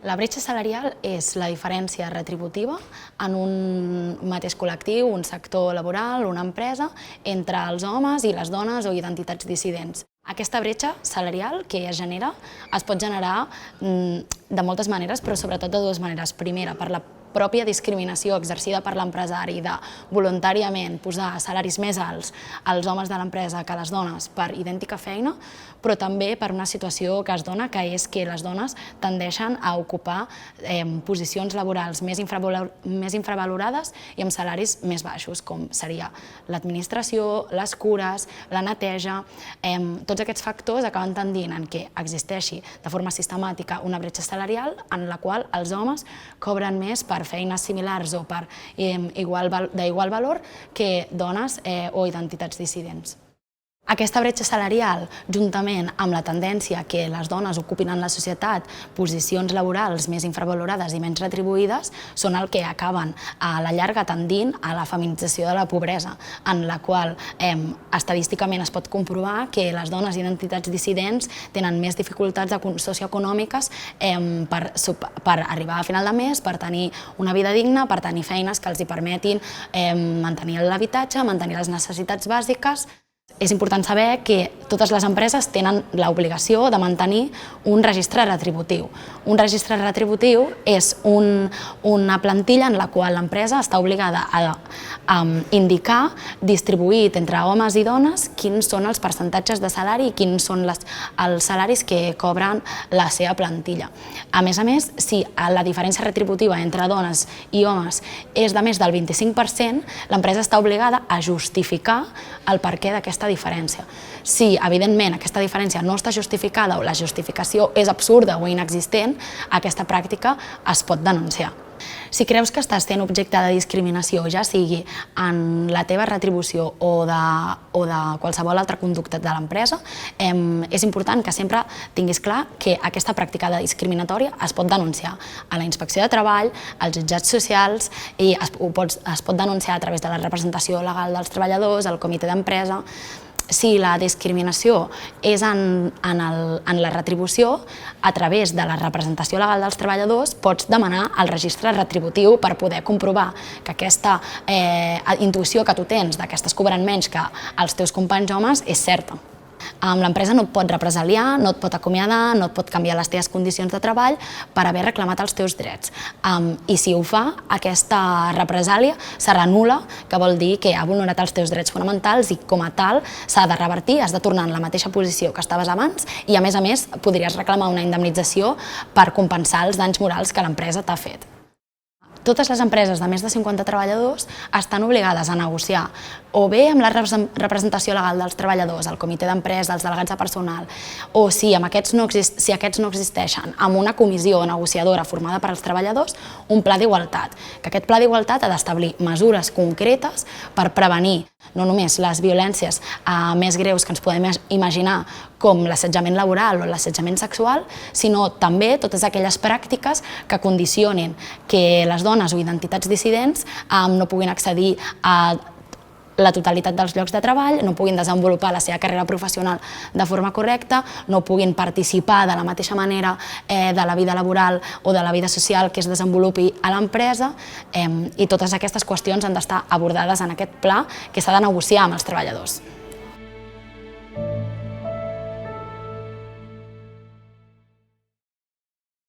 La bretxa salarial és la diferència retributiva en un mateix col·lectiu, un sector laboral, una empresa, entre els homes i les dones o identitats dissidents. Aquesta bretxa salarial que es genera es pot generar de moltes maneres, però sobretot de dues maneres. Primera, per la pròpia discriminació exercida per l'empresari de voluntàriament posar salaris més alts als homes de l'empresa que a les dones per idèntica feina, però també per una situació que es dona, que és que les dones tendeixen a ocupar posicions laborals més infravalorades i amb salaris més baixos, com seria l'administració, les cures, la neteja. Tots aquests factors acaben tendint en què existeixi de forma sistemàtica una bretxa salarial en la qual els homes cobren més per feines similars o d'igual valor que dones o identitats dissidents. Aquesta bretxa salarial, juntament amb la tendència que les dones ocupin en la societat posicions laborals més infravalorades i menys retribuïdes, són el que acaben a la llarga tendint a la feminització de la pobresa, en la qual estadísticament es pot comprovar que les dones i identitats dissidents tenen més dificultats socioeconòmiques per arribar a final de mes, per tenir una vida digna, per tenir feines que els permetin mantenir l'habitatge, mantenir les necessitats bàsiques. És important saber que totes les empreses tenen l'obligació de mantenir un registre retributiu. Un registre retributiu és una plantilla en la qual l'empresa està obligada a indicar, distribuït entre homes i dones, quins són els percentatges de salari i quins són els salaris que cobren la seva plantilla. A més, si la diferència retributiva entre dones i homes és de més del 25%, l'empresa està obligada a justificar el perquè d'aquesta diferència. Si, evidentment, aquesta diferència no està justificada o la justificació és absurda o inexistent, aquesta pràctica es pot denunciar. Si creus que estàs sent objecte de discriminació, ja sigui en la teva retribució o de qualsevol altra conducta de l'empresa, és important que sempre tinguis clar que aquesta pràctica discriminatòria es pot denunciar a la Inspecció de Treball, als jutjats socials i es pot denunciar a través de la representació legal dels treballadors, al comitè d'empresa. Si la discriminació és en la retribució, a través de la representació legal dels treballadors pots demanar el registre retributiu per poder comprovar que aquesta intuïció que tu tens que estàs cobrant menys que els teus companys homes és certa. L'empresa no et pot represaliar, no et pot acomiadar, no et pot canviar les teves condicions de treball per haver reclamat els teus drets. I si ho fa, aquesta represàlia serà nul·la, que vol dir que ha vulnerat els teus drets fonamentals i com a tal s'ha de revertir, has de tornar en la mateixa posició que estaves abans i a més podries reclamar una indemnització per compensar els danys morals que l'empresa t'ha fet. Totes les empreses de més de 50 treballadors estan obligades a negociar o bé amb la representació legal dels treballadors, el comitè d'empresa, els delegats de personal, o si aquests no existeixen, amb una comissió negociadora formada per als treballadors, un pla d'igualtat. Que aquest pla d'igualtat ha d'establir mesures concretes per prevenir no només les violències més greus que ens podem imaginar, com l'assetjament laboral o l'assetjament sexual, sinó també totes aquelles pràctiques que condicionin que les dones o identitats dissidents no puguin accedir a la totalitat dels llocs de treball, no puguin desenvolupar la seva carrera professional de forma correcta, no puguin participar de la mateixa manera de la vida laboral o de la vida social que es desenvolupi a l'empresa, i totes aquestes qüestions han d'estar abordades en aquest pla que s'ha de negociar amb els treballadors.